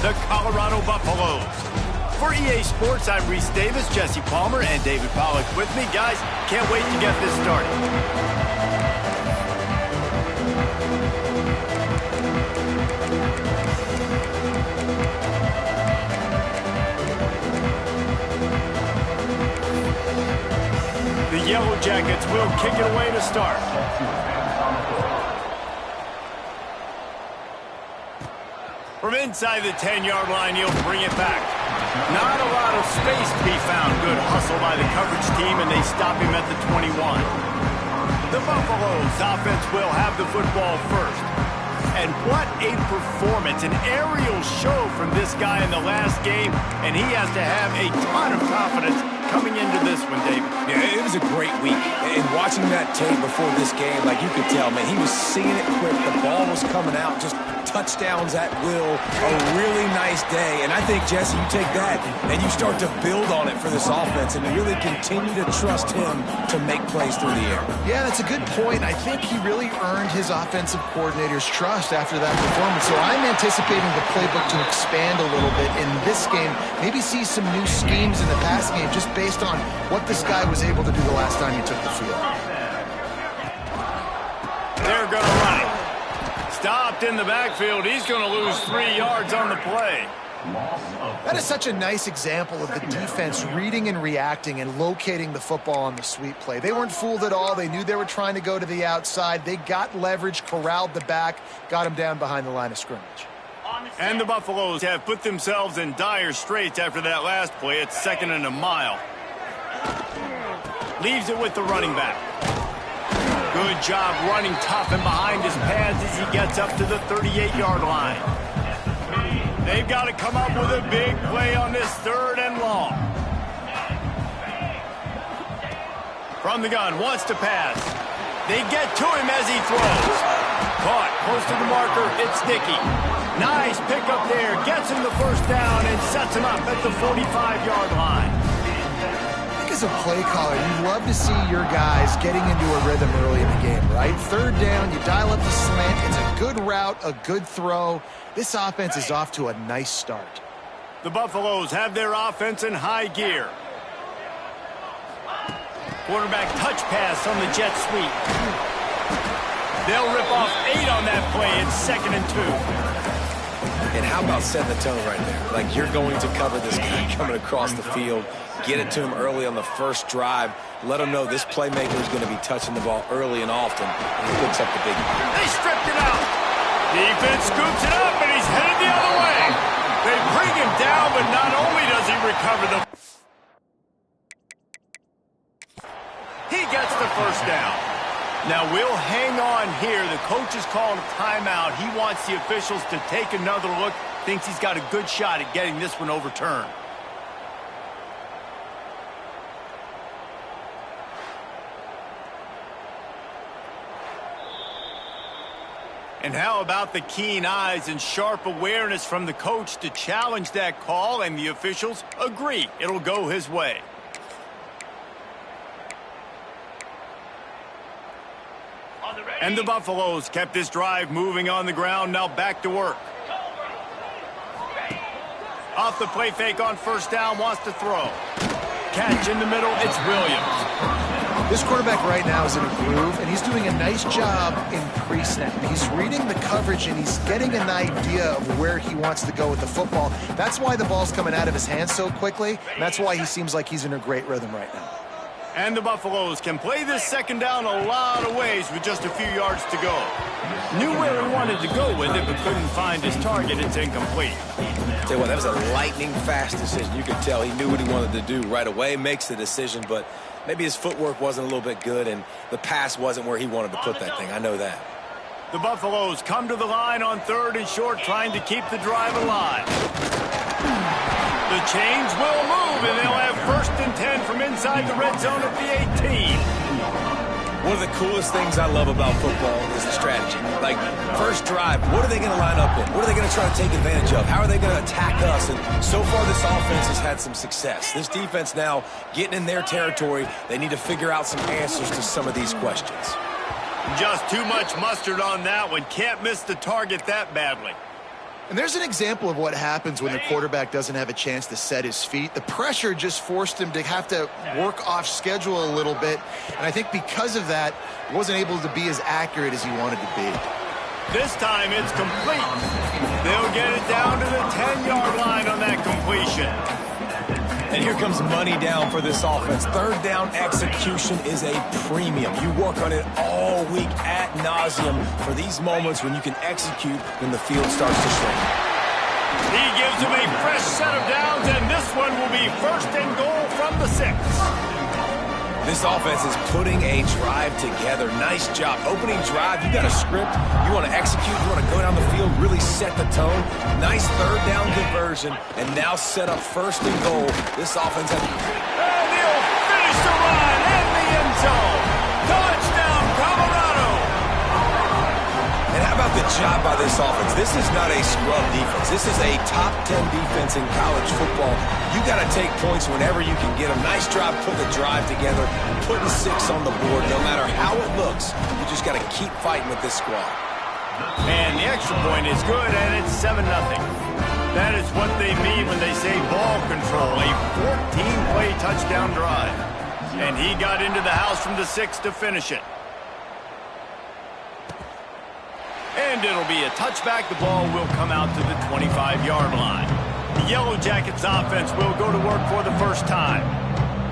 the Colorado Buffaloes. For EA Sports, I'm Reese Davis, Jesse Palmer, and David Pollack with me. Guys, can't wait to get this started. The Yellow Jackets will kick it away to start. From inside the 10-yard line, he'll bring it back. Not a lot of space to be found. Good hustle by the coverage team, and they stop him at the 21. The Buffaloes offense will have the football first. And what a performance, an aerial show from this guy in the last game, and he has to have a ton of confidence coming into this one, David. Yeah, it was a great week. And watching that tape before this game, like you could tell, man, he was seeing it quick. The ball was coming out, just touchdowns at will. A really nice day. And I think, Jesse, you take that and you start to build on it for this offense and you really continue to trust him to make plays through the air. Yeah, that's a good point. I think he really earned his offensive coordinator's trust after that performance. So I'm anticipating the playbook to expand a little bit in this game. Maybe see some new schemes in the pass game just based on what this guy was able to do the last time he took the field. They're going to run it. Stopped in the backfield. He's going to lose 3 yards on the play. That is such a nice example of the defense reading and reacting and locating the football on the sweep play. They weren't fooled at all. They knew they were trying to go to the outside. They got leverage, corralled the back, got him down behind the line of scrimmage. And the Buffaloes have put themselves in dire straits after that last play. It's 2nd and a mile. Leaves it with the running back. Good job running tough and behind his pads as he gets up to the 38-yard line. They've got to come up with a big play on this 3rd and long. From the gun, wants to pass. They get to him as he throws. Caught, close to the marker, it's Dickey. Nice pickup there, gets him the first down and sets him up at the 45-yard line. As a play caller, you love to see your guys getting into a rhythm early in the game, right? 3rd down, you dial up the slant. It's a good route, a good throw. This offense is off to a nice start. The Buffaloes have their offense in high gear. Quarterback touch pass on the jet sweep. They'll rip off 8 on that play. It's 2nd and 2. And how about setting the tone right there? Like, you're going to cover this guy coming across the field, get it to him early on the first drive, let him know this playmaker is going to be touching the ball early and often, and he picks up the big one. They stripped it out. Defense scoops it up, and he's headed the other way. They bring him down, but not only does he recover he gets the first down. Now, we'll hang on here. The coach is calling a timeout. He wants the officials to take another look. Thinks he's got a good shot at getting this one overturned. And how about the keen eyes and sharp awareness from the coach to challenge that call, and the officials agree it'll go his way. And the Buffaloes kept this drive moving on the ground, now back to work. Off the play fake on 1st down, wants to throw. Catch in the middle, it's Williams. This quarterback right now is in a groove, and he's doing a nice job in pre-snap. He's reading the coverage, and he's getting an idea of where he wants to go with the football. That's why the ball's coming out of his hands so quickly, and that's why he seems like he's in a great rhythm right now. And the Buffaloes can play this 2nd down a lot of ways with just a few yards to go. Knew where he wanted to go with it, but couldn't find his target. It's incomplete. Tell you what, that was a lightning-fast decision. You could tell he knew what he wanted to do right away, makes the decision, but maybe his footwork wasn't a little bit good, and the pass wasn't where he wanted to put that thing. I know that. The Buffaloes come to the line on 3rd and short, trying to keep the drive alive. The chains will move, and they'll have 1st and 10 from inside the red zone at the 18. One of the coolest things I love about football is the strategy. Like, first drive, what are they going to line up in? What are they going to try to take advantage of? How are they going to attack us? And so far, this offense has had some success. This defense now getting in their territory, they need to figure out some answers to some of these questions. Just too much mustard on that one. Can't miss the target that badly. And there's an example of what happens when the quarterback doesn't have a chance to set his feet. The pressure just forced him to have to work off schedule a little bit. And I think because of that, wasn't able to be as accurate as he wanted to be. This time it's complete. They'll get it down to the 10-yard line on that completion. And here comes money down for this offense. Third down execution is a premium. You work on it all week ad nauseum for these moments when you can execute when the field starts to shrink. He gives him a fresh set of downs, and this one will be first and goal from the 6. This offense is putting a drive together. Nice job. Opening drive, you got a script. You want to execute. You want to go down the field, really set the tone. Nice third down conversion, and now set up first and goal. This offense has... And he'll finish the run in the end zone. Touchdown, Colorado. And how about the job by this offense? This is not a scrub defense. This is a top 10 defense in college football. You got to take points whenever you can get them. Nice job putting the drive together, putting 6 on the board. No matter how it looks, you just got to keep fighting with this squad. And the extra point is good, and it's 7-0. That is what they mean when they say ball control, a 14-play touchdown drive. And he got into the house from the 6 to finish it. And it'll be a touchback. The ball will come out to the 25-yard line. The Yellow Jackets offense will go to work for the first time.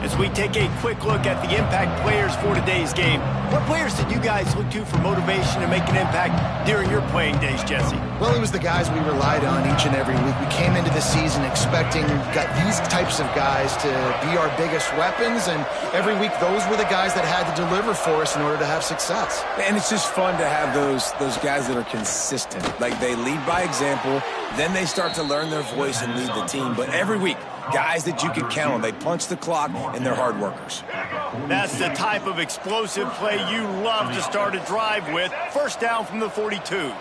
As we take a quick look at the impact players for today's game, what players did you guys look to for motivation to make an impact during your playing days, Jesse? Well, it was the guys we relied on each and every week. We came into the season expecting these types of guys to be our biggest weapons, and every week those were the guys that had to deliver for us in order to have success. And it's just fun to have those guys that are consistent. Like, they lead by example, then they start to learn their voice and lead the team. But every week, guys that you can count on. They punch the clock, and they're hard workers. That's the type of explosive play you love to start a drive with. First down from the 42.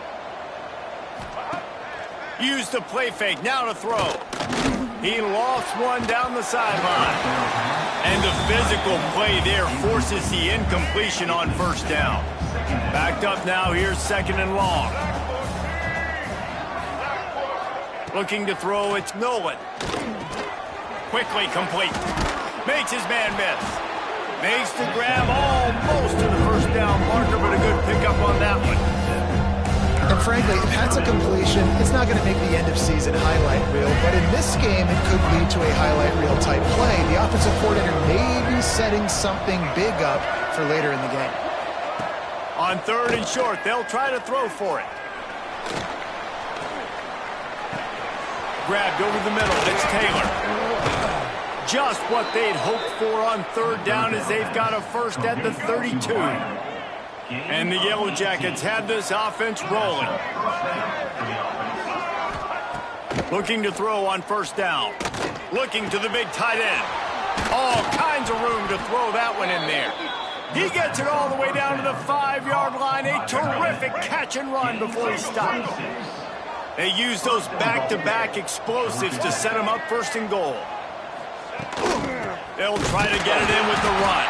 Use the play fake. Now to throw. He lost one down the sideline. And the physical play there forces the incompletion on first down. Backed up now. Here's second and long. Looking to throw. It's Nolan. Quickly complete. Makes his man miss. Makes the grab almost to the first down marker, but a good pickup on that one. And frankly, if that's a completion, it's not going to make the end of season highlight reel. But in this game, it could lead to a highlight reel type play. The offensive coordinator may be setting something big up for later in the game. On third and short, they'll try to throw for it. Grabbed over the middle. It's Taylor. Just what they'd hoped for on third down as they've got a first at the 32. And the Yellow Jackets have this offense rolling. Looking to throw on first down. Looking to the big tight end. All kinds of room to throw that one in there. He gets it all the way down to the 5-yard line. A terrific catch and run before he stops. They use those back-to-back explosives to set him up first and goal. They'll try to get it in with the run.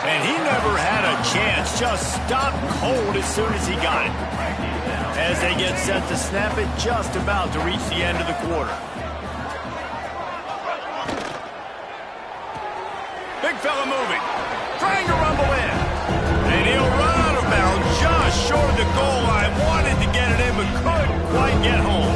And he never had a chance. Just stopped cold as soon as he got it. As they get set to snap it, just about to reach the end of the quarter. Big fella moving. Trying to rumble in. And he'll run out of bounds just short of the goal line. Wanted to get it in, but couldn't quite get home.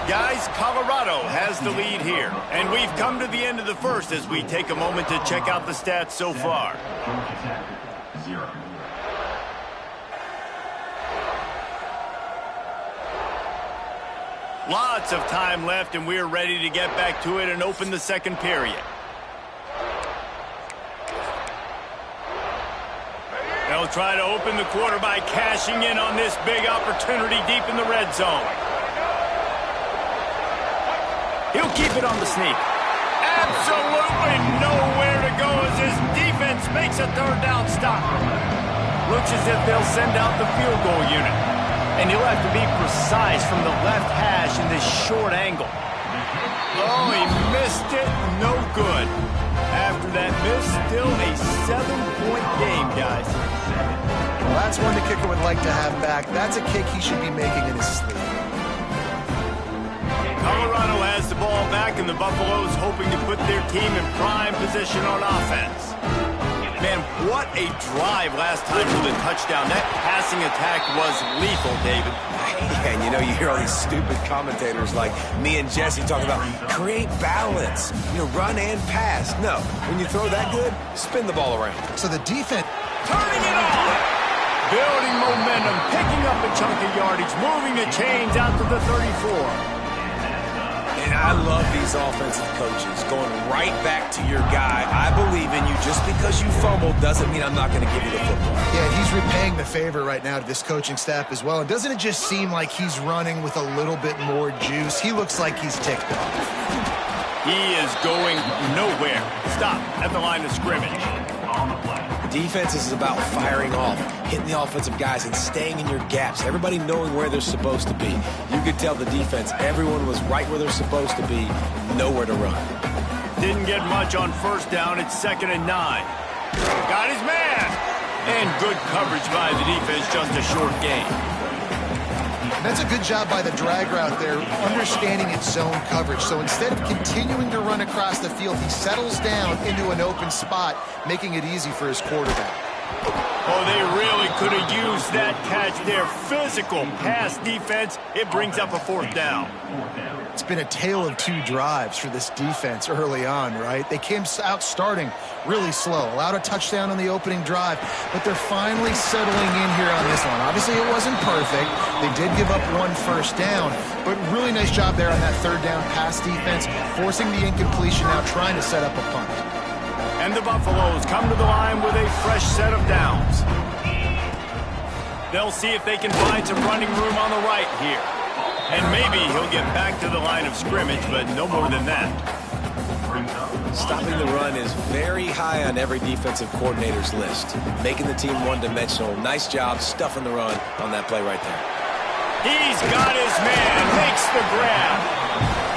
Guys, Colorado has the lead here. And we've come to the end of the first as we take a moment to check out the stats so far. Lots of time left, and we're ready to get back to it and open the second period. They'll try to open the quarter by cashing in on this big opportunity deep in the red zone. He'll keep it on the sneak. Absolutely nowhere to go as his defense makes a third down stop. Looks as if they'll send out the field goal unit. And he'll have to be precise from the left hash in this short angle. Oh, he missed it. No good. After that miss, still a 7-point game, guys. Well, that's one the kicker would like to have back. That's a kick he should be making in his sleep. Colorado has the ball back, and the Buffaloes hoping to put their team in prime position on offense. Man, what a drive last time for the touchdown. That passing attack was lethal, David. Yeah, and you know, you hear all these stupid commentators like me and Jesse talking about create balance, run and pass. No, when you throw that good, spin the ball around. So the defense... Turning it on! Building momentum, picking up a chunk of yardage, moving the chains out to the 34. And I love these offensive coaches going right back to your guy. I believe in you. Just because you fumbled doesn't mean I'm not going to give you the football. Yeah, he's repaying the favor right now to this coaching staff as well. And doesn't it just seem like he's running with a little bit more juice? He looks like he's ticked off. He is going nowhere. Stop at the line of scrimmage. Defense is about firing off, hitting the offensive guys, and staying in your gaps. Everybody knowing where they're supposed to be. You could tell the defense, everyone was right where they're supposed to be, nowhere to run. Didn't get much on first down. It's 2nd and 9. Got his man. And good coverage by the defense, just a short gain. That's a good job by the drag route there, understanding its zone coverage. So instead of continuing to run across the field, he settles down into an open spot, making it easy for his quarterback. Oh, they really could have used that catch there. Physical pass defense. It brings up a 4th down. It's been a tale of two drives for this defense early on, right? They came out starting really slow, allowed a touchdown on the opening drive, but they're finally settling in here on this one. Obviously, it wasn't perfect. They did give up 1 first down, but really nice job there on that 3rd down pass defense, forcing the incompletion, now trying to set up a punt. And the Buffaloes come to the line with a fresh set of downs. They'll see if they can find some running room on the right here. And maybe he'll get back to the line of scrimmage, but no more than that. Stopping the run is very high on every defensive coordinator's list. Making the team one-dimensional. Nice job stuffing the run on that play right there. He's got his man. Makes the grab.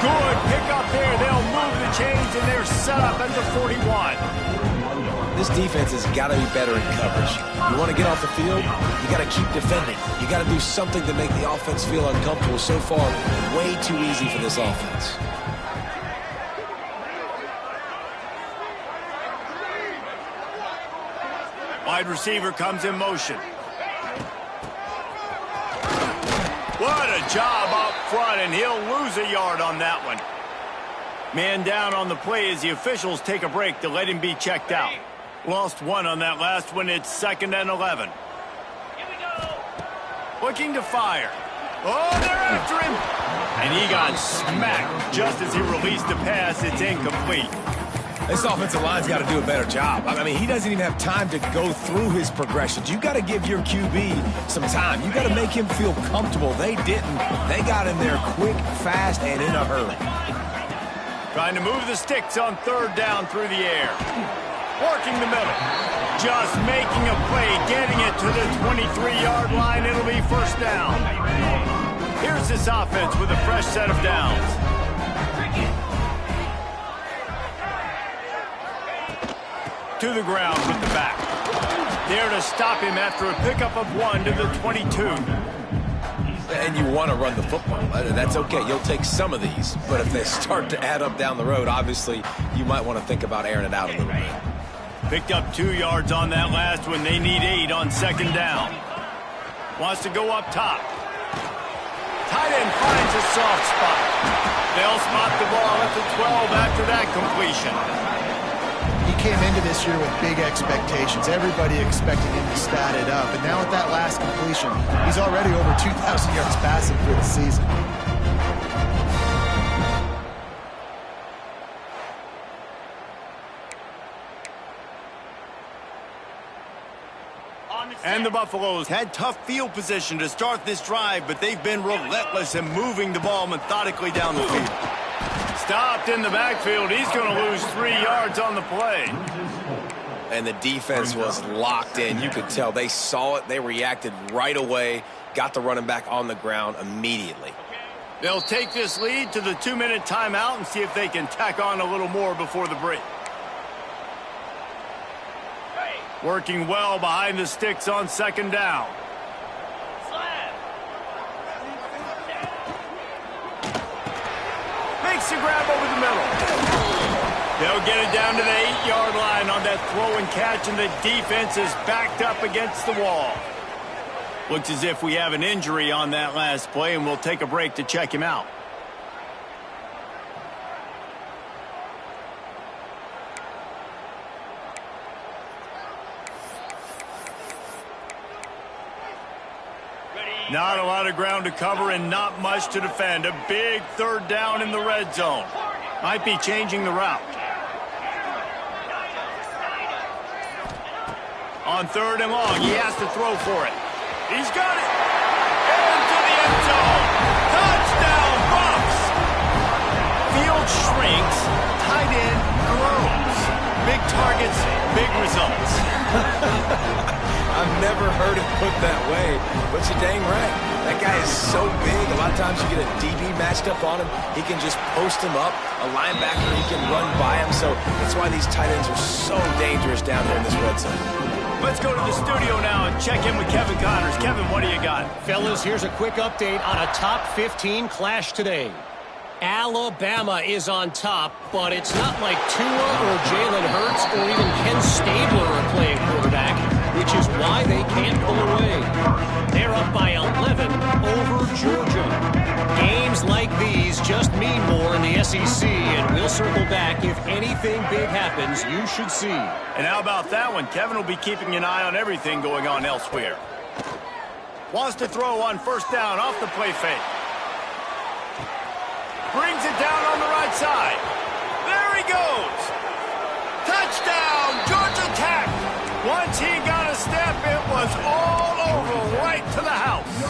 Good pick up there. They'll move the chains, and they're set up at the 41. This defense has got to be better in coverage. You want to get off the field, you got to keep defending. You got to do something to make the offense feel uncomfortable. So far, way too easy for this offense. Wide receiver comes in motion. What a job up front, and he'll lose a yard on that one. Man down on the play as the officials take a break to let him be checked out. Lost 1 on that last one. It's 2nd and 11. Here we go. Looking to fire. Oh, they're after him. And he got smacked just as he released the pass. It's incomplete. This offensive line's got to do a better job. I mean, he doesn't even have time to go through his progressions. You got to give your QB some time. You got to make him feel comfortable. They didn't. They got him there quick, fast, and in a hurry. Trying to move the sticks on 3rd down through the air. Working the middle. Just making a play, getting it to the 23-yard line. It'll be 1st down. Here's this offense with a fresh set of downs. To the ground with the back. There to stop him after a pickup of 1 to the 22. And you want to run the football. That's okay. You'll take some of these. But if they start to add up down the road, obviously, you might want to think about airing it out a little bit. Picked up 2 yards on that last one. They need 8 on 2nd down. Wants to go up top. Tight end finds a soft spot. They'll spot the ball at the 12 after that completion. He came into this year with big expectations. Everybody expecting him to stat it up. And now with that last completion, he's already over 2,000 yards passing for the season. And the Buffaloes had tough field position to start this drive, but they've been relentless in moving the ball methodically down the field. Stopped in the backfield. He's going to lose 3 yards on the play. And the defense was locked in. You could tell they saw it. They reacted right away. Got the running back on the ground immediately. They'll take this lead to the 2-minute timeout and see if they can tack on a little more before the break. Working well behind the sticks on second down. Makes the grab over the middle. They'll get it down to the 8-yard line on that throw and catch, and the defense is backed up against the wall. Looks as if we have an injury on that last play, and we'll take a break to check him out. Not a lot of ground to cover and not much to defend. A big third down in the red zone. Might be changing the route. On third and long, he has to throw for it. He's got it. Into the end zone. Touchdown, Bucs. Field shrinks. Tight end grows. Big targets, big results. I've never heard it put that way, but you're dang right. That guy is so big. A lot of times you get a DB matched up on him. He can just post him up. A linebacker, he can run by him. So that's why these tight ends are so dangerous down there in this red zone. Let's go to the studio now and check in with Kevin Connors. Kevin, what do you got? Fellas, here's a quick update on a top 15 clash today. Alabama is on top, but it's not like Tua or Jalen Hurts or even Ken Stabler are playing quarterback, which is why they can't pull away. They're up by 11 over Georgia. Games like these just mean more in the SEC, and we'll circle back if anything big happens you should see. And how about that one? Kevin will be keeping an eye on everything going on elsewhere. Wants to throw on first down off the play fake. Brings it down on the right side. There he goes. Touchdown, Georgia Tech. Once he got a step, it was all over right to the house.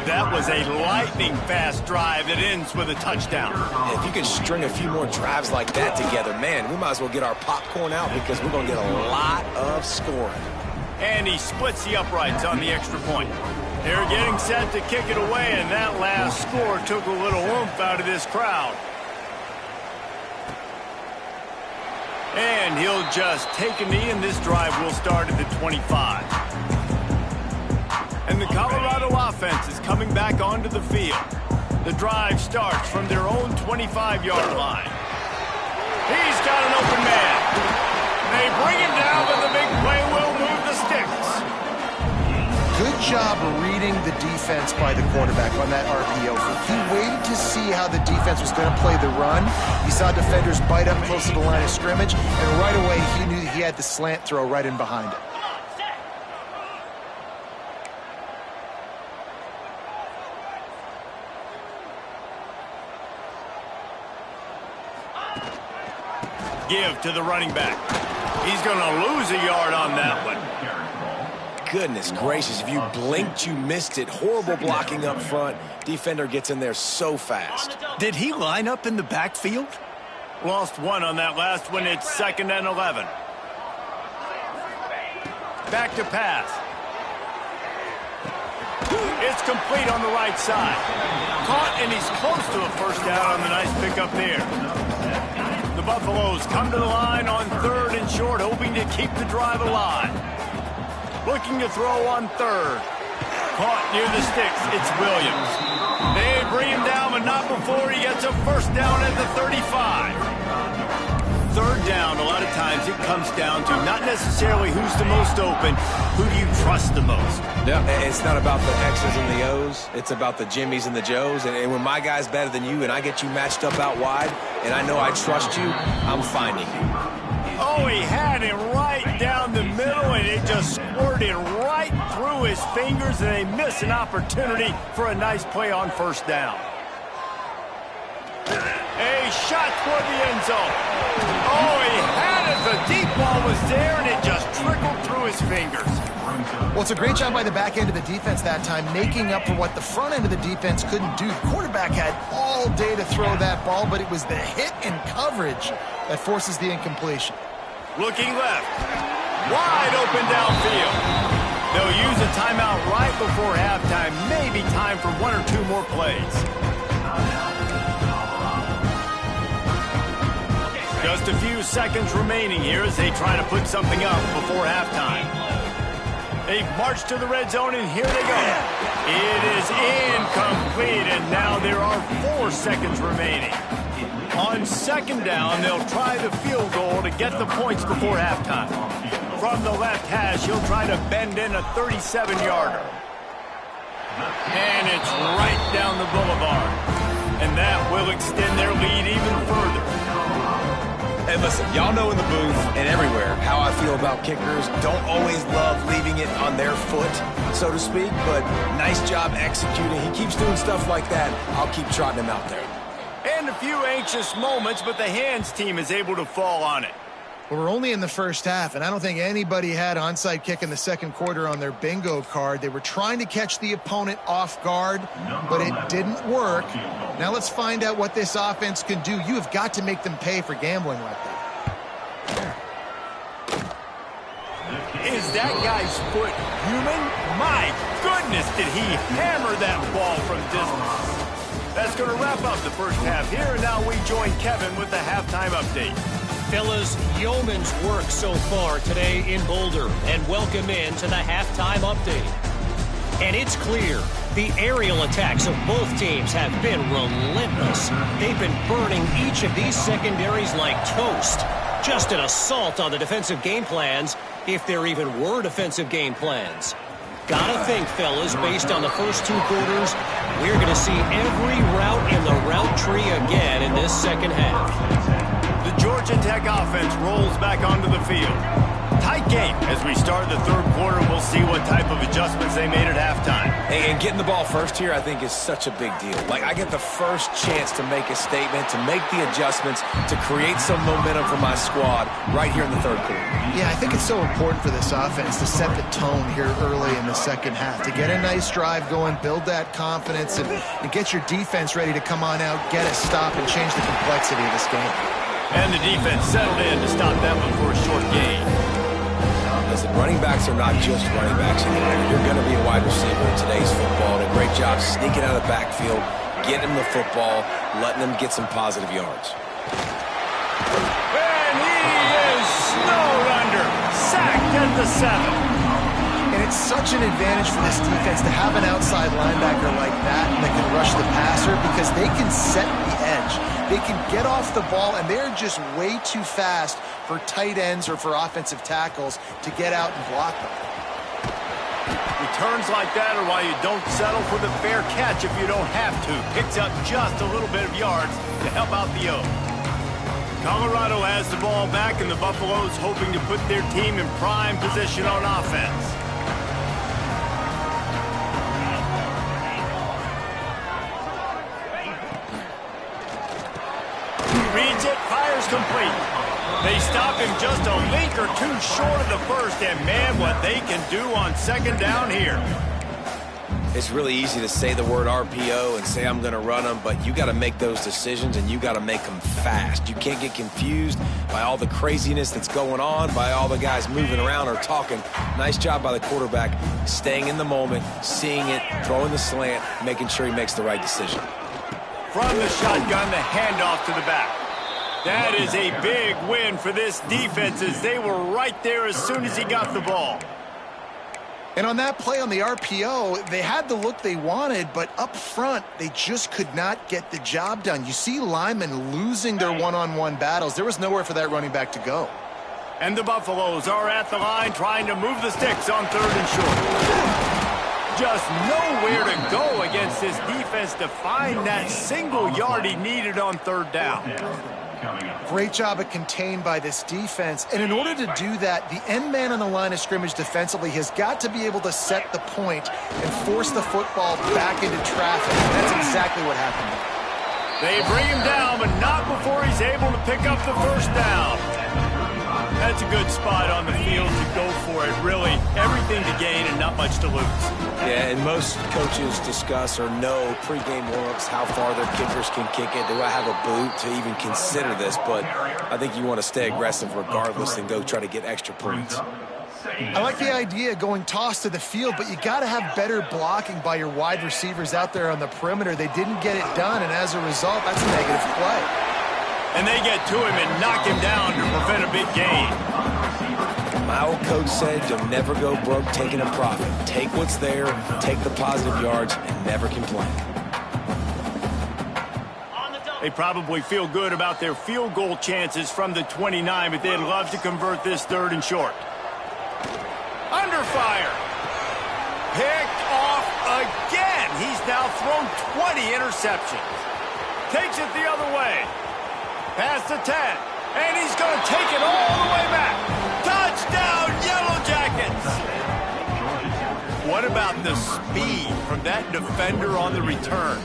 That was a lightning-fast drive that ends with a touchdown. Yeah, if you can string a few more drives like that together, man, we might as well get our popcorn out because we're going to get a lot of scoring. And he splits the uprights on the extra point. They're getting set to kick it away, and that last score took a little oomph out of this crowd. And he'll just take a knee, and this drive will start at the 25. And the Colorado offense is coming back onto the field. The drive starts from their own 25-yard line. He's got an open man. They bring him down, but the big play will move the sticks. Good job reading the defense by the quarterback on that RPO. He waited to see how the defense was going to play the run. He saw defenders bite up close to the line of scrimmage, and right away he knew he had the slant throw right in behind it. Give to the running back. He's going to lose a yard on that one. Goodness gracious, if you blinked, you missed it. Horrible blocking up front. Defender gets in there so fast. Did he line up in the backfield? Lost one on that last one. It's 2nd and 11. Back to pass. It's complete on the right side. Caught, and he's close to a first down on the nice pickup there. The Buffaloes come to the line on 3rd and short, hoping to keep the drive alive. Looking to throw on 3rd. Caught near the sticks. It's Williams. They bring him down, but not before he gets a first down at the 35. 3rd down, a lot of times it comes down to not necessarily who's the most open, who do you trust the most? Yeah, it's not about the X's and the O's. It's about the Jimmies and the Joes. And when my guy's better than you and I get you matched up out wide and I know I trust you, I'm finding you. Oh, he had it right down the middle, and it just squirted right through his fingers, and they miss an opportunity for a nice play on first down. A shot toward the end zone. Oh, he had it. The deep ball was there, and it just trickled through his fingers. Well, it's a great job by the back end of the defense that time, making up for what the front end of the defense couldn't do. The quarterback had all day to throw that ball, but it was the hit and coverage that forces the incompletion. Looking left. Wide open downfield. They'll use a timeout right before halftime. Maybe time for 1 or 2 more plays. Just a few seconds remaining here as they try to put something up before halftime. They march to the red zone, and here they go. It is incomplete, and now there are 4 seconds remaining. On second down, they'll try the field goal to get the points before halftime. From the left hash, he'll try to bend in a 37-yarder. And it's right down the boulevard. And that will extend their lead even further. And listen, y'all know in the booth and everywhere how I feel about kickers. Don't always love leaving it on their foot, so to speak, but nice job executing. He keeps doing stuff like that. I'll keep trotting him out there. And a few anxious moments, but the hands team is able to fall on it. Well, we're only in the first half, and I don't think anybody had onside kick in the second quarter on their bingo card. They were trying to catch the opponent off guard, but it didn't work. Now let's find out what this offense can do. You have got to make them pay for gambling like that. Is that guy's foot human? My goodness, did he hammer that ball from distance. That's going to wrap up the first half here, and now we join Kevin with the halftime update. Fellas, yeoman's work so far today in Boulder, and welcome in to the halftime update. And it's clear, the aerial attacks of both teams have been relentless. They've been burning each of these secondaries like toast. Just an assault on the defensive game plans, if there even were defensive game plans. Gotta think, fellas, based on the first 2 quarters, we're going to see every route in the route tree again in this second half. The Georgia Tech offense rolls back onto the field. Tight game as we start the third quarter. We'll see what type of adjustments they made at halftime. And getting the ball first here, I think, is such a big deal. Like, I get the first chance to make a statement, to make the adjustments, to create some momentum for my squad right here in the third quarter. Yeah, I think it's so important for this offense to set the tone here early in the second half, to get a nice drive going, build that confidence, and get your defense ready to come on out, get a stop, and change the complexity of this game. And the defense settled in to stop that one for a short gain. Listen, running backs are not just running backs anymore. You're going to be a wide receiver in today's football. And a great job sneaking out of the backfield, getting them the football, letting them get some positive yards. And he is snowed under. Sacked at the 7. And it's such an advantage for this defense to have an outside linebacker like that can rush the passer, because they can set the edge. They can get off the ball, and they're just way too fast for tight ends or for offensive tackles to get out and block them. Returns like that are why you don't settle for the fair catch if you don't have to. Picks up just a little bit of yards to help out the O. Colorado has the ball back, and the Buffaloes hoping to put their team in prime position on offense. Reads it, fires complete. They stop him just a link or 2 short of the first, and man, what they can do on second down here. It's really easy to say the word RPO and say I'm going to run them, but you got to make those decisions, and you got to make them fast. You can't get confused by all the craziness that's going on, by all the guys moving around or talking. Nice job by the quarterback, staying in the moment, seeing it, throwing the slant, making sure he makes the right decision. From the shotgun, the handoff to the back. That is a big win for this defense, as they were right there as soon as he got the ball. And on that play on the RPO, they had the look they wanted, but up front, they just could not get the job done. You see Lyman losing their one-on-one battles. There was nowhere for that running back to go. And the Buffaloes are at the line trying to move the sticks on 3rd and short. Just nowhere to go against this defense to find that single yard he needed on 3rd down. Great job at contained by this defense. And in order to do that, the end man on the line of scrimmage defensively has got to be able to set the point and force the football back into traffic. And that's exactly what happened. They bring him down, but not before he's able to pick up the first down. That's a good spot on the field to go for it. Really, everything to gain and not much to lose. Yeah, and most coaches discuss or know pregame warm-ups, how far their kickers can kick it. Do I have a boot to even consider this? But I think you want to stay aggressive regardless and go try to get extra points. I like the idea of going toss to the field, but you got to have better blocking by your wide receivers out there on the perimeter. They didn't get it done, and as a result, that's a negative play. And they get to him and knock him down to prevent a big gain. My old coach said you'll never go broke taking a profit. Take what's there, take the positive yards, and never complain. They probably feel good about their field goal chances from the 29, but they'd love to convert this 3rd and short. Under fire. Picked off again. He's now thrown 20 interceptions. Takes it the other way. Past the 10. And he's going to take it all the way back. Touchdown, Yellow Jackets. What about the speed from that defender on the return?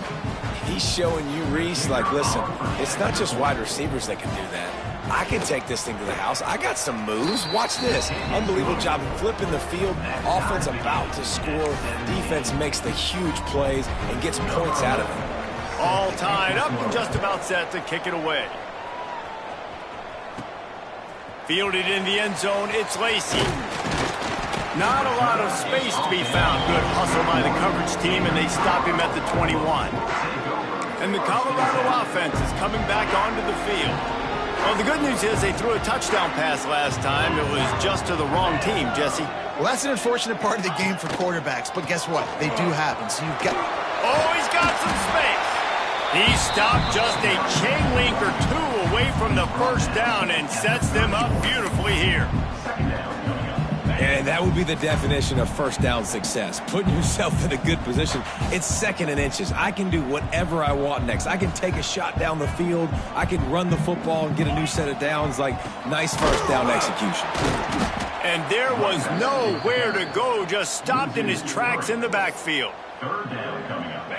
He's showing you, Reese, like, listen, it's not just wide receivers that can do that. I can take this thing to the house. I got some moves. Watch this. Unbelievable job flipping the field. Offense about to score. Defense makes the huge plays and gets points out of it. All tied up and just about set to kick it away. Fielded in the end zone, it's Lacy. Not a lot of space to be found. Good hustle by the coverage team, and they stop him at the 21. And the Colorado offense is coming back onto the field. Well, the good news is they threw a touchdown pass last time. It was just to the wrong team, Jesse. Well, that's an unfortunate part of the game for quarterbacks, but guess what? They do happen, so you've got... Oh, he's got some space. He stopped just a chain link or two away from the first down and sets them up beautifully here. And that would be the definition of first down success. Putting yourself in a good position. It's 2nd and inches. I can do whatever I want next. I can take a shot down the field. I can run the football and get a new set of downs. Like, nice first down execution. And there was nowhere to go. Just stopped in his tracks in the backfield.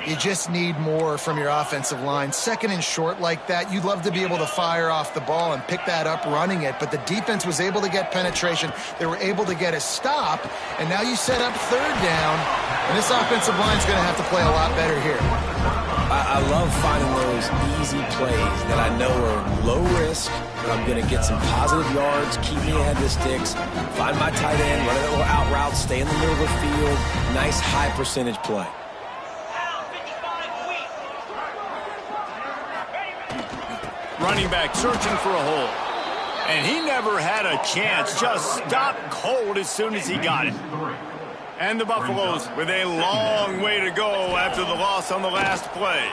You just need more from your offensive line. 2nd and short like that, you'd love to be able to fire off the ball and pick that up running it, but the defense was able to get penetration. They were able to get a stop, and now you set up 3rd down, and this offensive line's going to have to play a lot better here. I love finding those easy plays that I know are low risk, but I'm going to get some positive yards, keep me ahead of the sticks, find my tight end, run a little out route, stay in the middle of the field. Nice high percentage play. Running back searching for a hole. And he never had a chance. Just stopped cold as soon as he got it. And the Buffaloes with a long way to go after the loss on the last play.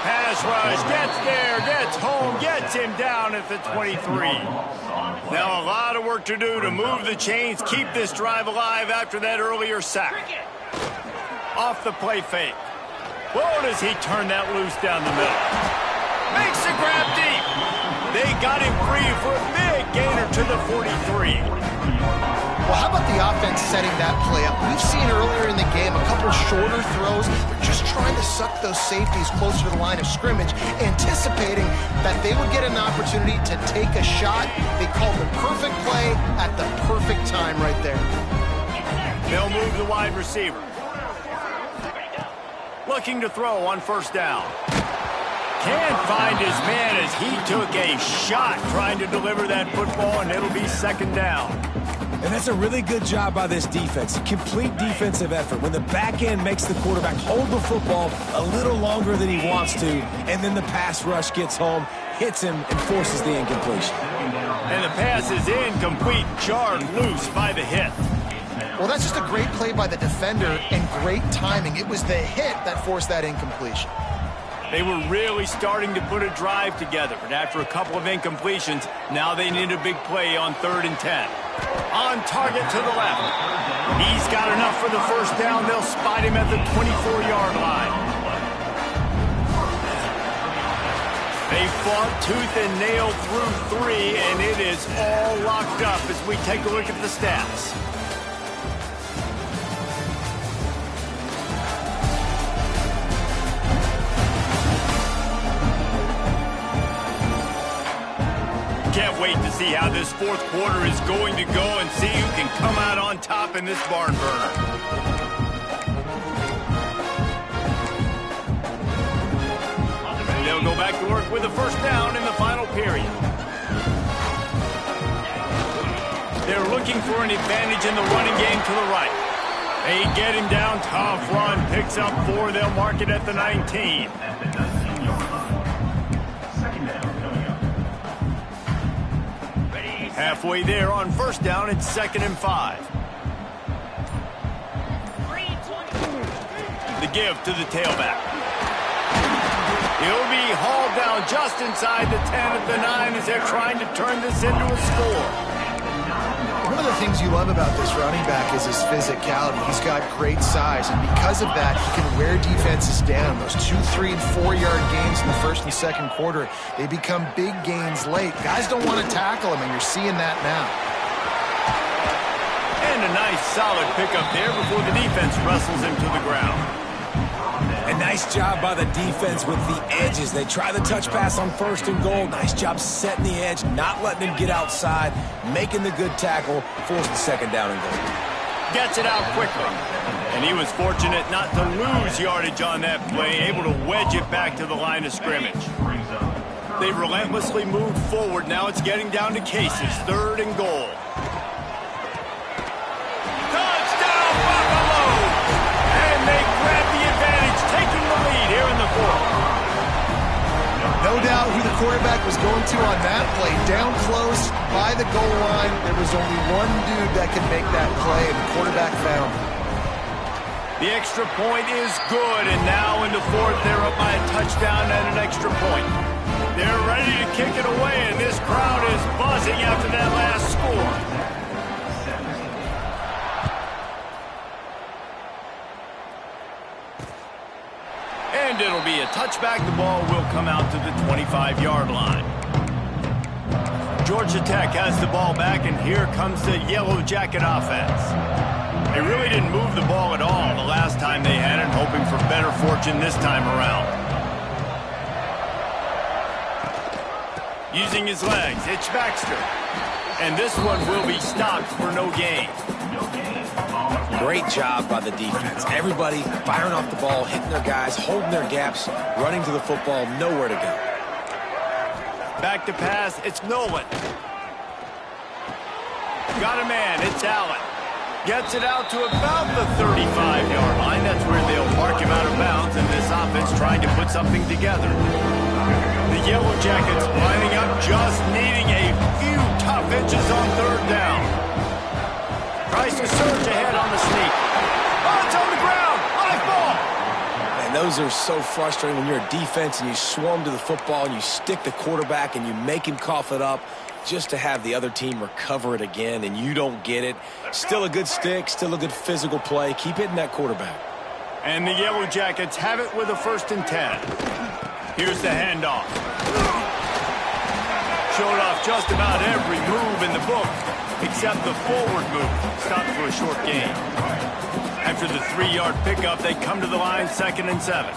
Pass rush, gets there, gets home, gets him down at the 23. Now a lot of work to do to move the chains, keep this drive alive after that earlier sack. Off the play fake. Whoa, does he turn that loose down the middle. Makes the grab deep. They got him free for a big gainer to the 43. Well, how about the offense setting that play up? We've seen earlier in the game a couple shorter throws. They're just trying to suck those safeties closer to the line of scrimmage, anticipating that they would get an opportunity to take a shot. They called the perfect play at the perfect time right there. They'll move the wide receiver. Looking to throw on 1st down. Can't find his man as he took a shot trying to deliver that football, and it'll be 2nd down. And that's a really good job by this defense. Complete defensive effort. When the back end makes the quarterback hold the football a little longer than he wants to, and then the pass rush gets home, hits him, and forces the incompletion. And the pass is incomplete, jarred loose by the hit. Well, that's just a great play by the defender and great timing. It was the hit that forced that incompletion. They were really starting to put a drive together, but after a couple of incompletions, now they need a big play on 3rd and 10. On target to the left. He's got enough for the 1st down. They'll spot him at the 24-yard line. They fought tooth and nail through 3, and it is all locked up as we take a look at the stats. Can't wait to see how this 4th quarter is going to go and see who can come out on top in this barn burner. They'll go back to work with a 1st down in the final period. They're looking for an advantage in the running game to the right. They get him down, tough run, picks up 4, they'll mark it at the 19. Halfway there on first down, it's 2nd and 5. The give to the tailback. He'll be hauled down just inside the 10 at the 9 as they're trying to turn this into a score. One of the things you love about this running back is his physicality. He's got great size, and because of that, he can wear defenses down. Those 2, 3, and 4-yard gains in the first and second quarter, they become big gains late. Guys don't want to tackle him, and you're seeing that now. And a nice solid pickup there before the defense wrestles him to the ground. A nice job by the defense with the edges. They try the touch pass on 1st and goal. Nice job setting the edge, not letting him get outside, making the good tackle, force the 2nd down and goal. Gets it out quickly. And he was fortunate not to lose yardage on that play, able to wedge it back to the line of scrimmage. They've relentlessly moved forward. Now it's getting down to cases. 3rd and goal. Touchdown, Buffalo! And they grab the advantage, taking the lead here in the 4th. No doubt who the quarterback was going to on that play. Down close by the goal line, there was only one dude that could make that play, and the quarterback found him. The extra point is good, and now in the 4th, they're up by a touchdown and an extra point. They're ready to kick it away, and this crowd is buzzing after that last score. And it'll be a touchback. The ball will come out to the 25-yard line. Georgia Tech has the ball back, and here comes the Yellow Jacket offense. They really didn't move the ball at all the last time they had it, hoping for better fortune this time around. Using his legs, it's Baxter. And this one will be stopped for no gain. Great job by the defense. Everybody firing off the ball, hitting their guys, holding their gaps, running to the football, nowhere to go. Back to pass, it's Nolan. Got a man, it's Allen. Gets it out to about the 35-yard line. That's where they'll mark him out of bounds, and this offense trying to put something together. The Yellow Jackets lining up, just needing a few tough inches on 3rd down. Tries to surge ahead on the sneak. Oh, it's on the ground. Live ball. And those are so frustrating when you're a defense and you swarm to the football and you stick the quarterback and you make him cough it up just to have the other team recover it again, and you don't get it. Still a good stick, still a good physical play. Keep hitting that quarterback. And the Yellow Jackets have it with a 1st and 10. Here's the handoff. Showed off just about every move in the book, except the forward move. Stopped for a short gain. After the 3-yard pickup, they come to the line, 2nd and 7.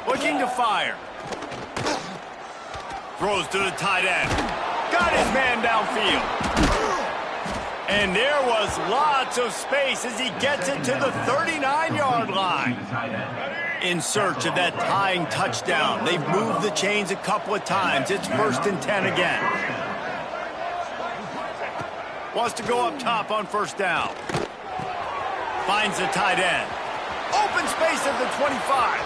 Looking to fire. Throws to the tight end. Got his man downfield. And there was lots of space as he gets it to the 39-yard line. In search of that tying touchdown. They've moved the chains a couple of times. It's 1st and 10 again. Wants to go up top on 1st down. Finds the tight end. Open space at the 25.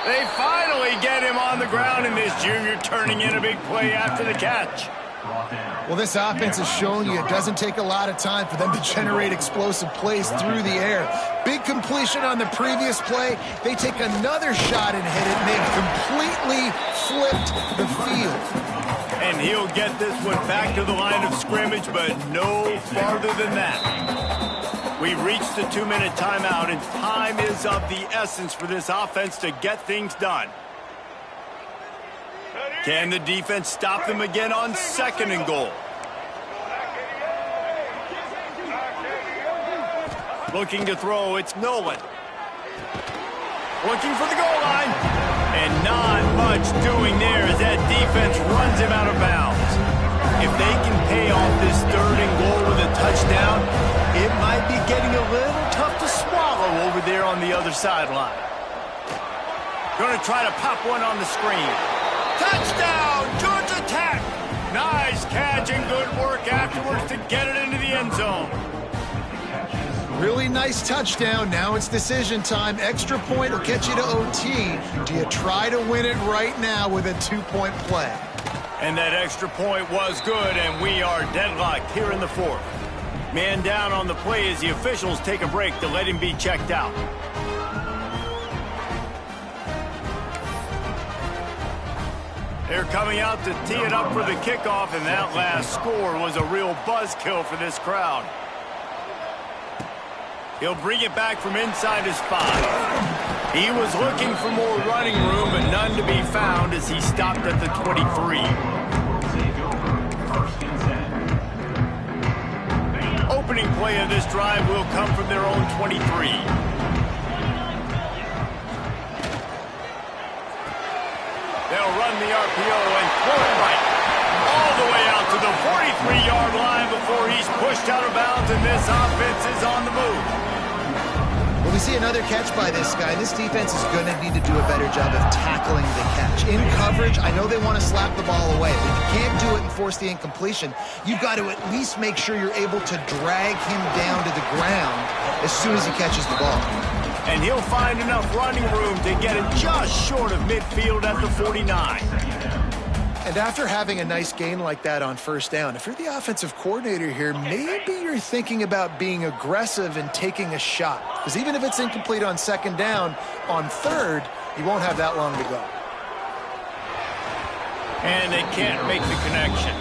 They finally get him on the ground, and this junior turning in a big play after the catch. Well, this offense has shown you it doesn't take a lot of time for them to generate explosive plays through the air. Big completion on the previous play. They take another shot and hit it, and they've completely flipped the field. And he'll get this one back to the line of scrimmage, but no farther than that. We've reached the 2-minute timeout, and time is of the essence for this offense to get things done. Can the defense stop them again on 2nd and goal? Looking to throw, it's Nolan. Looking for the goal line. And not much doing there as that defense runs him out of bounds. If they can pay off this 3rd and goal with a touchdown, it might be getting a little tough to swallow over there on the other sideline. Going to try to pop one on the screen. Touchdown, Georgia Tech! Nice catch and good work afterwards to get it into the end zone. Really nice touchdown. Now it's decision time. Extra point will get you to OT. Do you try to win it right now with a 2-point play? And that extra point was good, and we are deadlocked here in the fourth. Man down on the play as the officials take a break to let him be checked out. They're coming out to tee it up for the kickoff, and that last score was a real buzzkill for this crowd. He'll bring it back from inside his 5. He was looking for more running room, but none to be found as he stopped at the 23. Opening play of this drive will come from their own 23. They'll run the RPO and throw it right all the way out to the 43-yard line before he's pushed out of bounds, and this offense is on the move. Well, we see another catch by this guy. This defense is going to need to do a better job of tackling the catch. In coverage, I know they want to slap the ball away, but you can't do it and force the incompletion. You've got to at least make sure you're able to drag him down to the ground as soon as he catches the ball. And he'll find enough running room to get it just short of midfield at the 49. And after having a nice gain like that on first down, if you're the offensive coordinator here, maybe you're thinking about being aggressive and taking a shot. Because even if it's incomplete on second down, on third, you won't have that long to go. And they can't make the connection.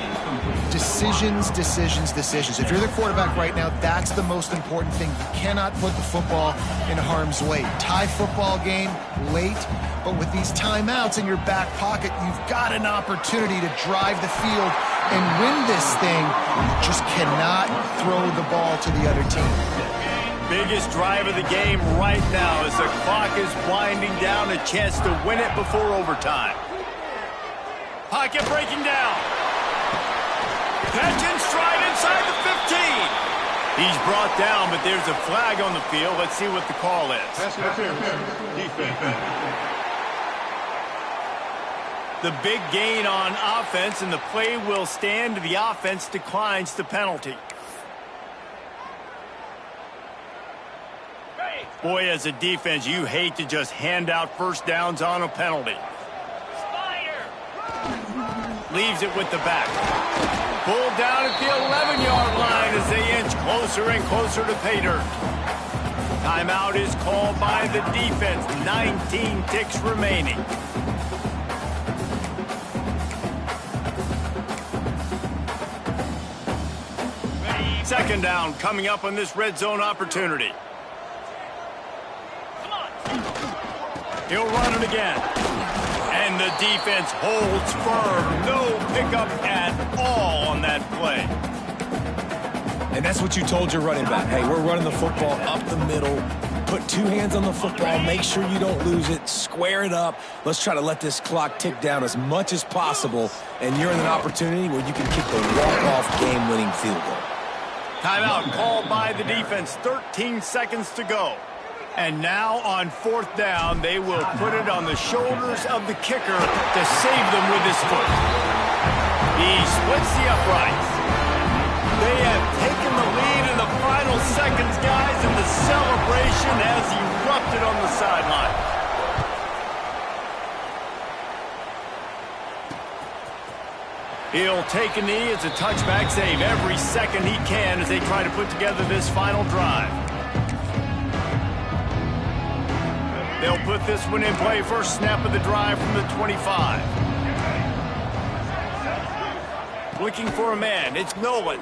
Decisions, decisions, decisions. If you're the quarterback right now, that's the most important thing. You cannot put the football in harm's way. Tie football game late, but with these timeouts in your back pocket, you've got an opportunity to drive the field and win this thing. You just cannot throw the ball to the other team. Biggest drive of the game right now as the clock is winding down, a chance to win it before overtime. Pocket breaking down. Catch in stride inside the 15. He's brought down, but there's a flag on the field. Let's see what the call is. Defense. The big gain on offense, and the play will stand. The offense declines the penalty. Boy, as a defense, you hate to just hand out first downs on a penalty. Leaves it with the back. Pulled down at the 11-yard line as they inch closer and closer to pay dirt. Timeout is called by the defense. 19 ticks remaining. Second down coming up on this red zone opportunity. He'll run it again. And the defense holds firm. No pickup at all on that play. And that's what you told your running back. Hey, we're running the football up the middle. Put two hands on the football. Make sure you don't lose it. Square it up. Let's try to let this clock tick down as much as possible. And you're in an opportunity where you can kick the walk-off game-winning field goal. Timeout called by the defense. 13 seconds to go. And now on fourth down, they will put it on the shoulders of the kicker to save them with his foot. He splits the uprights. They have taken the lead in the final seconds, guys, and the celebration has erupted on the sideline. He'll take a knee. It's a touchback save every second he can as they try to put together this final drive. They'll put this one in play. First snap of the drive from the 25. Looking for a man. It's Nolan.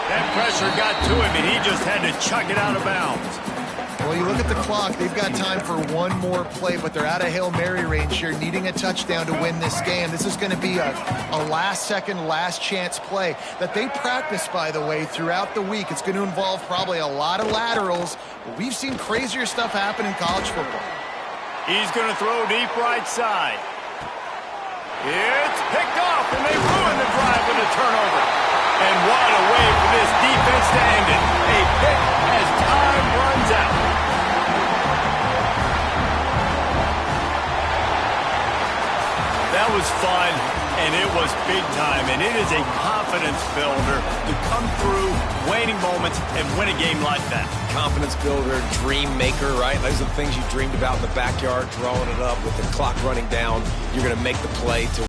That pressure got to him, and he just had to chuck it out of bounds. Well, you look at the clock. They've got time for one more play, but they're out of Hail Mary range here, needing a touchdown to win this game. This is going to be a last-second, last-chance play that they practice, by the way, throughout the week. It's going to involve probably a lot of laterals, but we've seen crazier stuff happen in college football. He's going to throw deep right side. It's picked off, and they ruin the drive with a turnover. And what a way for this defense to end it. A pick as time runs out. That was fun. And it was big time, and it is a confidence builder to come through waning moments and win a game like that. Confidence builder, dream maker, right? Those are the things you dreamed about in the backyard, drawing it up with the clock running down. You're going to make the play to